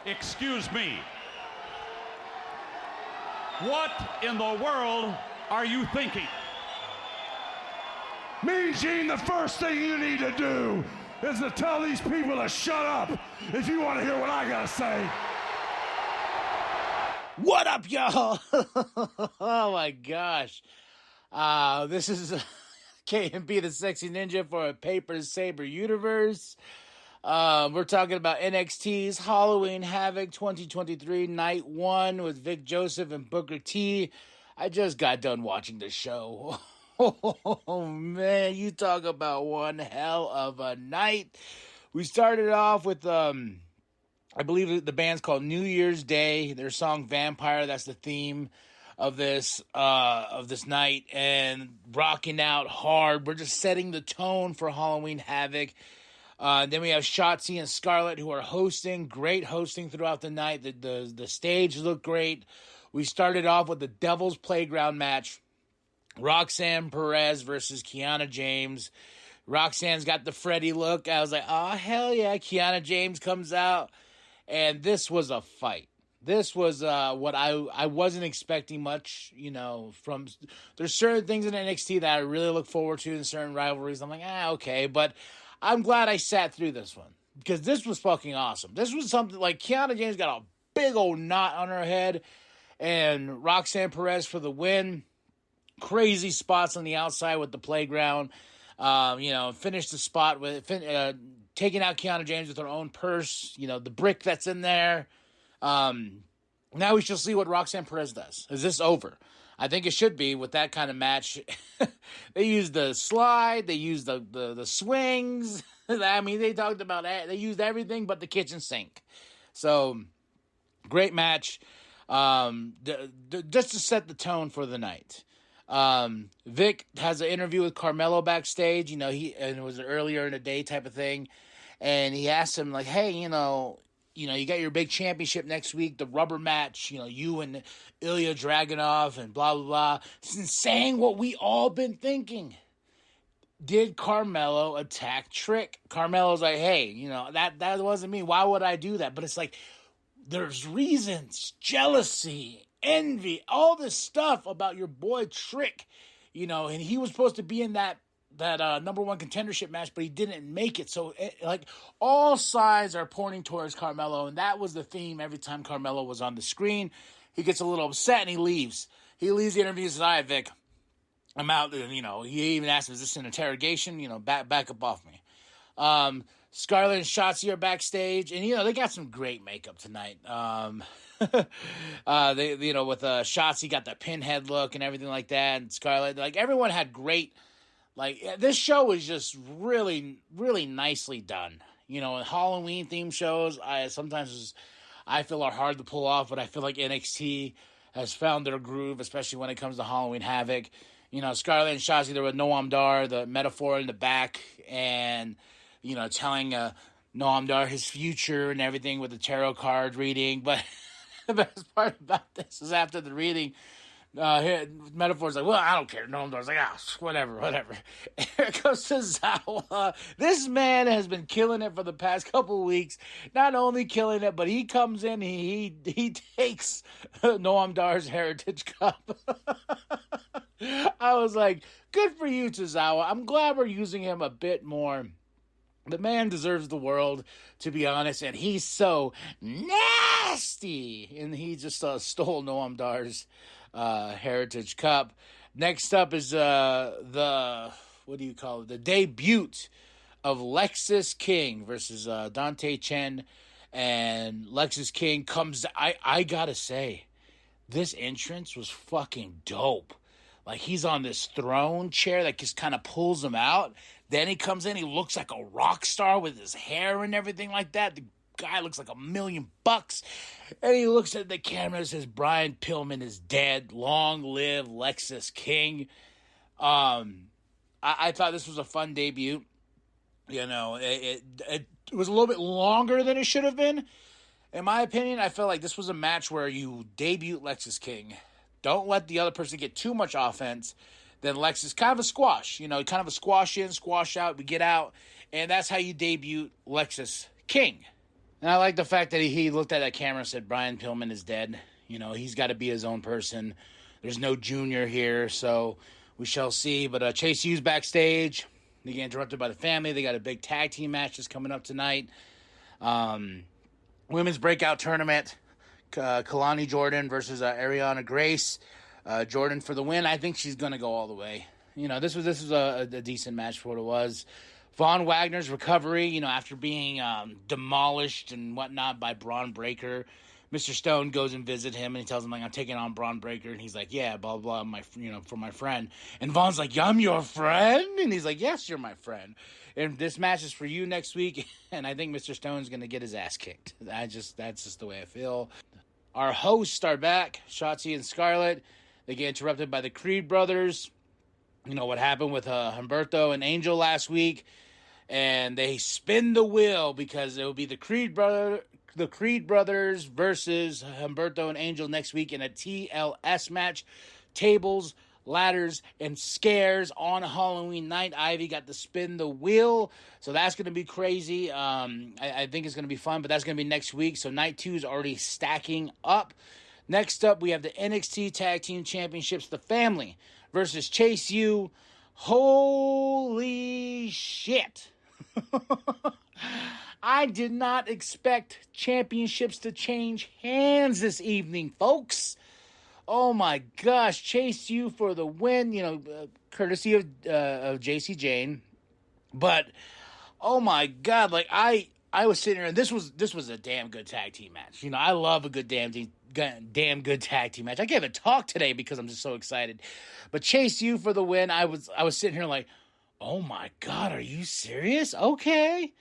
Excuse me. What in the world are you thinking? Mean Gene, the first thing you need to do is to tell these people to shut up if you want to hear what I gotta say. What up, y'all? Oh my gosh. This is KMB the Sexy Ninja for a Paper Saber universe. We're talking about NXT's Halloween Havoc 2023 Night 1 with Vic Joseph and Booker T. I just got done watching the show. Oh man, you talk about one hell of a night. We started off with I believe the band's called New Year's Day. Their song Vampire, that's the theme of this night, and rocking out hard. We're just setting the tone for Halloween Havoc. Then we have Shotzi and Scarlett who are hosting. Great hosting throughout the night. The stage looked great. We started off with the Devil's Playground match. Roxanne Perez versus Kiana James. Roxanne's got the Freddy look. I was like, oh, hell yeah. Kiana James comes out. And this was a fight. This was what I wasn't expecting much, from... There's certain things in NXT that I really look forward to in certain rivalries. I'm like, okay. But I'm glad I sat through this one. Because this was fucking awesome. This was something like Kiana James got a big old knot on her head. And Roxanne Perez for the win. Crazy spots on the outside with the playground. Finished the spot with taking out Kiana James with her own purse. The brick that's in there. Now we shall see what Roxanne Perez does. Is this over? I think it should be with that kind of match. They used the slide. They used the swings. I mean, they talked about that. They used everything but the kitchen sink. So, great match. Just to set the tone for the night. Vic has an interview with Carmelo backstage, and it was earlier in the day type of thing. And he asked him like, hey, you got your big championship next week, the rubber match, you and Ilya Dragunov and blah, blah, blah. Saying what we all been thinking. Did Carmelo attack Trick? Carmelo's like, hey, that wasn't me. Why would I do that? But it's like, there's reasons, jealousy, envy, all this stuff about your boy Trick, and he was supposed to be in that number one contendership match, but he didn't make it. So, all sides are pointing towards Carmelo, and that was the theme every time Carmelo was on the screen. He gets a little upset, and he leaves. He leaves the interview and says, all right, Vic, I'm out. He even asked him, is this an interrogation? Back up off me. Scarlett and Shotzi are backstage, and they got some great makeup tonight. With Shotzi got that pinhead look and everything like that, and Scarlett, everyone had great. This show was just really, really nicely done. Halloween themed shows, I feel are hard to pull off, but I feel like NXT has found their groove, especially when it comes to Halloween Havoc. Scarlett and Shotzi, there with Noam Dar, the metaphor in the back, and telling Noam Dar his future and everything with the tarot card reading. But the best part about this is after the reading, Metaphor's like, well, I don't care. Noam Dar's like, whatever. Here comes Tozawa. This man has been killing it for the past couple of weeks. Not only killing it, but he comes in, he takes Noam Dar's Heritage Cup. I was like, good for you, Tozawa. I'm glad we're using him a bit more. The man deserves the world, to be honest, and he's so nasty. And he just stole Noam Dar's Heritage Cup. Next up is the debut of Lexis King versus Dante Chen. And Lexis King comes... I gotta say, this entrance was fucking dope. He's on this throne chair that just kind of pulls him out. Then he comes in, he looks like a rock star with his hair and everything like that. The guy looks like $1,000,000. And he looks at the camera and says, Brian Pillman is dead. Long live Lexis King. I thought this was a fun debut. It was a little bit longer than it should have been. In my opinion, I felt like this was a match where you debut Lexis King. Don't let the other person get too much offense. Then Lexis, kind of a squash. Kind of a squash in, squash out. We get out. And that's how you debut Lexis King. And I like the fact that he looked at that camera and said, Brian Pillman is dead. You know, he's got to be his own person. There's no junior here, so we shall see. But Chase U's backstage. They get interrupted by the family. They got a big tag team match that's coming up tonight. Women's breakout tournament. Kalani Jordan versus Ariana Grace. Jordan for the win. I think she's going to go all the way. You know, this was a decent match for what it was. Von Wagner's recovery, you know, after being demolished and whatnot by Braun Breaker. Mr. Stone goes and visit him, and he tells him, like, I'm taking on Braun Breaker. And he's like, yeah, blah, blah, for my friend. And Von's like, yeah, I'm your friend? And he's like, yes, you're my friend. And this match is for you next week. And I think Mr. Stone's going to get his ass kicked. That's just the way I feel. Our hosts are back, Shotzi and Scarlett. They get interrupted by the Creed brothers. You know what happened with Humberto and Angel last week. And they spin the wheel because it will be the Creed brothers versus Humberto and Angel next week in a TLS match. Tables, ladders, and scares on Halloween night. Ivy got to spin the wheel, so that's going to be crazy. I think it's going to be fun, but that's going to be next week. So night 2 is already stacking up. Next up, we have the NXT Tag Team Championships, the family versus Chase U. Holy shit. I did not expect championships to change hands this evening, folks. Oh my gosh, Chase U for the win, you know, courtesy of JC Jane. But oh my god, like I was sitting here, and this was a damn good tag team match. You know, I love a good damn good tag team match. I can't even talk today because I'm just so excited. But Chase U for the win. I was sitting here like, oh my god, are you serious? Okay,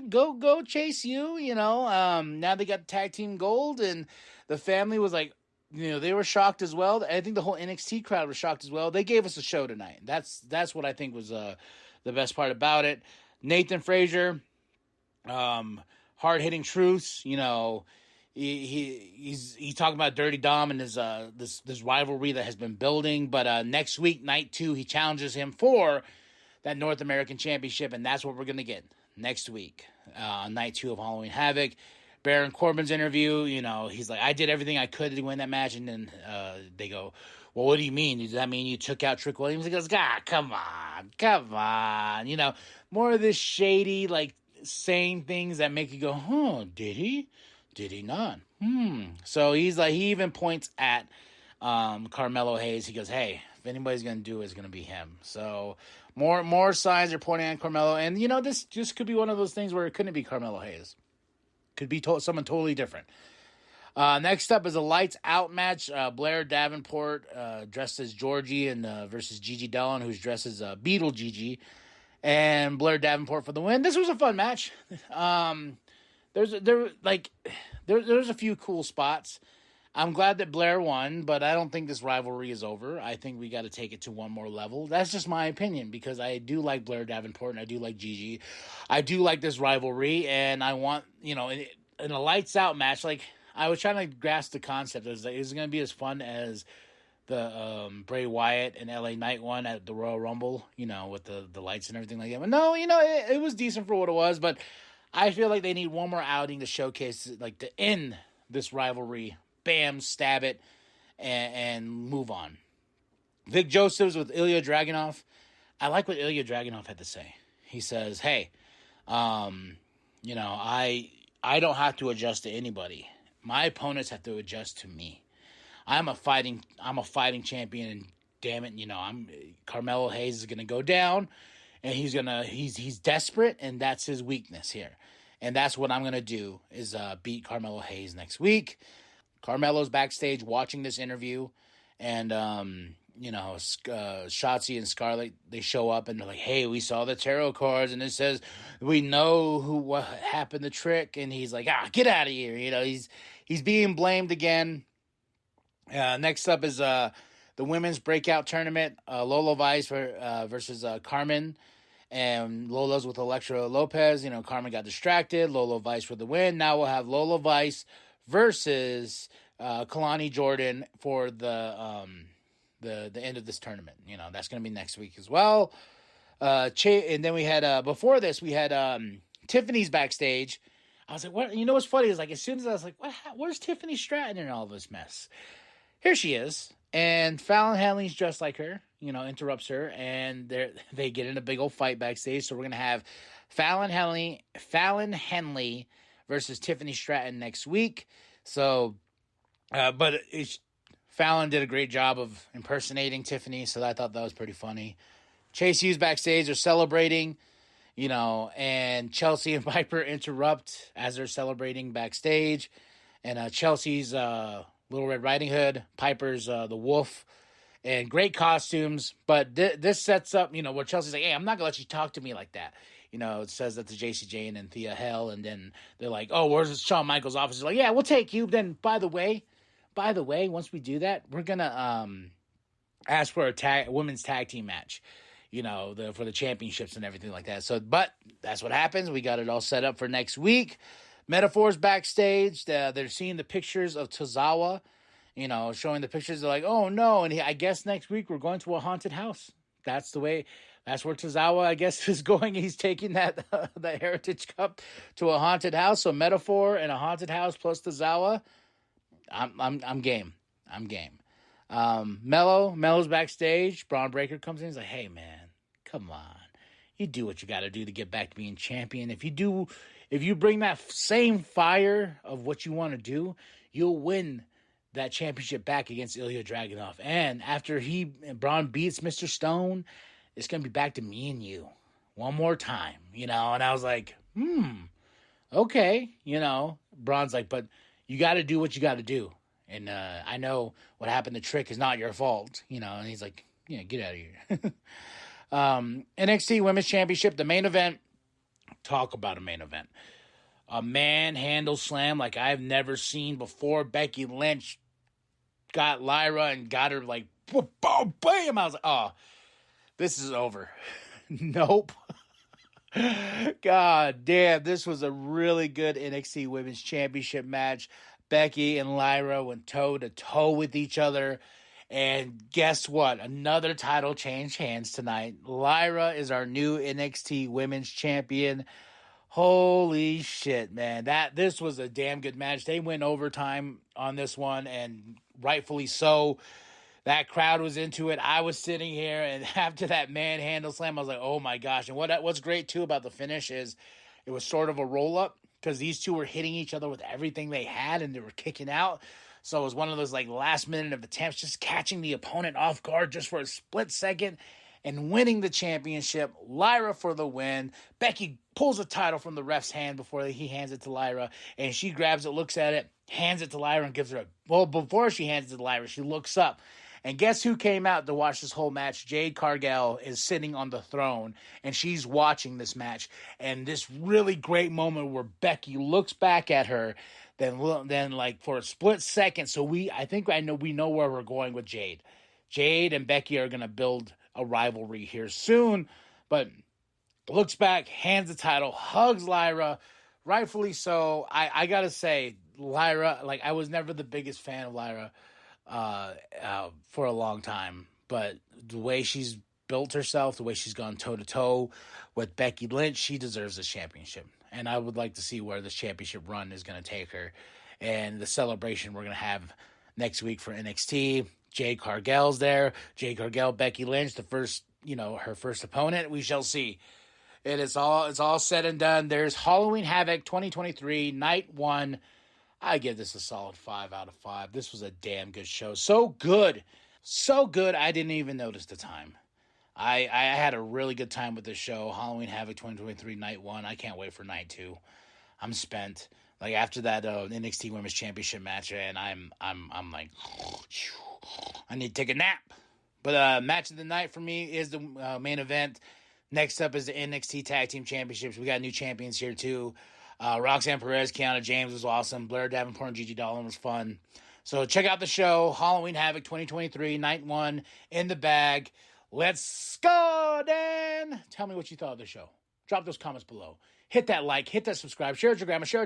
go Chase U. You know, now they got tag team gold, and the family was like, you know, they were shocked as well. I think the whole NXT crowd was shocked as well. They gave us a show tonight. That's what I think was the best part about it. Nathan Frazier, hard-hitting truths. You know, he's talking about Dirty Dom and his this rivalry that has been building. But next week, night 2, he challenges him for that North American Championship, and that's what we're gonna get next week, night 2 of Halloween Havoc. Baron Corbin's interview, you know, he's like, I did everything I could to win that match. And then they go, well, what do you mean? Does that mean you took out Trick Williams? He goes, come on. You know, more of this shady, like, saying things that make you go, huh, did he? Did he not? So he's like, he even points at Carmelo Hayes. He goes, hey, if anybody's going to do it, it's going to be him. So more signs are pointing at Carmelo. And, you know, this just could be one of those things where it couldn't be Carmelo Hayes. Could be someone totally different. Next up is a lights out match. Blair Davenport dressed as Georgie and versus Gigi Dillon, who's dressed as Beetle Gigi, and Blair Davenport for the win. This was a fun match. There's a few cool spots. I'm glad that Blair won, but I don't think this rivalry is over. I think we got to take it to one more level. That's just my opinion, because I do like Blair Davenport and I do like Gigi. I do like this rivalry, and I want, you know, in a lights out match, like, I was trying to grasp the concept. It was going to be as fun as the Bray Wyatt and LA Knight one at the Royal Rumble, you know, with the lights and everything like that. But no, you know, it was decent for what it was, but I feel like they need one more outing to showcase, like, to end this rivalry. Bam, stab it, and move on. Vic Josephs with Ilya Dragunov. I like what Ilya Dragunov had to say. He says, hey, you know, I don't have to adjust to anybody. My opponents have to adjust to me. I'm a fighting champion, and damn it, you know, Carmelo Hayes is gonna go down, and he's desperate, and that's his weakness here. And that's what I'm gonna do, is beat Carmelo Hayes next week. Carmelo's backstage watching this interview, and you know, Shotzi and Scarlett, they show up and they're like, hey, we saw the tarot cards and it says we know what happened to Trick, and he's like, get out of here. You know, he's being blamed again. Next up is the women's breakout tournament, Lola Vice versus Carmen, and Lola's with Elektra Lopez. You know, Carmen got distracted. Lola Vice for the win. Now we'll have Lola Vice versus Kalani Jordan for the end of this tournament. You know, that's going to be next week as well. And then we had, before this, we had Tiffany's backstage. I was like, what? You know what's funny is like, as soon as I was like, where's Tiffany Stratton in all this mess? Here she is. And Fallon Henley's dressed like her, interrupts her, and they get in a big old fight backstage. So we're going to have Fallon Henley versus Tiffany Stratton next week. So, Fallon did a great job of impersonating Tiffany, so I thought that was pretty funny. Chase Hughes backstage are celebrating, and Chelsea and Piper interrupt as they're celebrating backstage. And Chelsea's Little Red Riding Hood, Piper's the Wolf, and great costumes. But this sets up, where Chelsea's like, hey, I'm not going to let you talk to me like that. It says that to JC Jane and Thea Hell, and then they're like, oh, where's Shawn Michaels' office? They're like, yeah, we'll take you. Then, by the way, once we do that, we're going to ask for a women's tag team match, for the championships and everything like that. So, but that's what happens. We got it all set up for next week. Metaphors backstage. They're seeing the pictures of Tozawa, showing the pictures. They're like, oh, no. And I guess next week we're going to a haunted house. That's where Tozawa, I guess, is going. He's taking that the Heritage Cup to a haunted house. So Metaphor and a haunted house plus Tozawa. I'm game. Mello's backstage. Braun Breaker comes in. He's like, hey, man, come on. You do what you got to do to get back to being champion. If you bring that same fire of what you want to do, you'll win that championship back against Ilya Dragunov. And after Braun beats Mr. Stone, it's going to be back to me and you one more time, And I was like, okay, Braun's like, but you got to do what you got to do. And I know what happened to Trick is not your fault, And he's like, yeah, get out of here. NXT Women's Championship, the main event. Talk about a main event. A manhandle slam like I've never seen before. Becky Lynch got Lyra and got her like, bam. I was like, oh, this is over. Nope. God damn, this was a really good NXT Women's Championship match. Becky and Lyra went toe-to-toe with each other. And guess what? Another title changed hands tonight. Lyra is our new NXT Women's Champion. Holy shit, man. This was a damn good match. They went overtime on this one, and rightfully so. That crowd was into it. I was sitting here, and after that manhandle slam, I was like, oh my gosh. And what's great, too, about the finish is it was sort of a roll-up because these two were hitting each other with everything they had, and they were kicking out. So it was one of those like last minute of attempts, just catching the opponent off guard just for a split second and winning the championship. Lyra for the win. Becky pulls the title from the ref's hand before he hands it to Lyra, and she grabs it, looks at it, hands it to Lyra, and gives her before she hands it to Lyra, she looks up. And guess who came out to watch this whole match? Jade Cargill is sitting on the throne, and she's watching this match. And this really great moment where Becky looks back at her, then like for a split second. So we know where we're going with Jade. Jade and Becky are going to build a rivalry here soon, but looks back, hands the title, hugs Lyra, rightfully so. I got to say, Lyra, like I was never the biggest fan of Lyra for a long time, but the way she's built herself, the way she's gone toe-to-toe with Becky Lynch, she deserves this championship. And I would like to see where this championship run is going to take her. And the celebration we're going to have next week for NXT. Jade Cargill's there. Jade Cargill, Becky Lynch, the first, her first opponent. We shall see. It's all said and done. There's Halloween Havoc 2023, night 1. I give this a solid 5 out of 5. This was a damn good show. So good. I didn't even notice the time. I had a really good time with this show. Halloween Havoc 2023 night 1. I can't wait for night 2. I'm spent. Like after that NXT Women's Championship match, and I'm like, I need to take a nap. But match of the night for me is the main event. Next up is the NXT Tag Team Championships. We got new champions here too. Roxanne Perez, Kiana James was awesome. Blair Davenport and Gigi Dolan was fun. So check out the show. Halloween Havoc 2023 night 1 in the bag. Let's go, Dan. Tell me what you thought of the show. Drop those comments below. Hit that like, hit that subscribe, share it with your grandma, share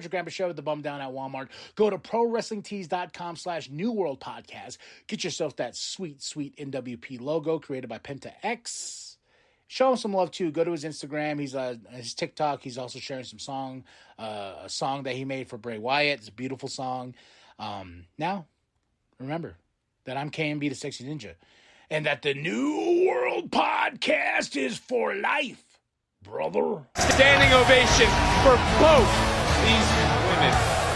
with the bum down at Walmart. Go to prowrestlingtees.com/New World Podcast. Get yourself that sweet, sweet NWP logo created by Penta X. show him some love too. Go to his Instagram. He's his TikTok. He's also sharing some a song that he made for Bray Wyatt. It's a beautiful song. Now, remember that I'm KMB the Sexy Ninja, and that the New World Podcast is for life, brother. Standing ovation for both these women.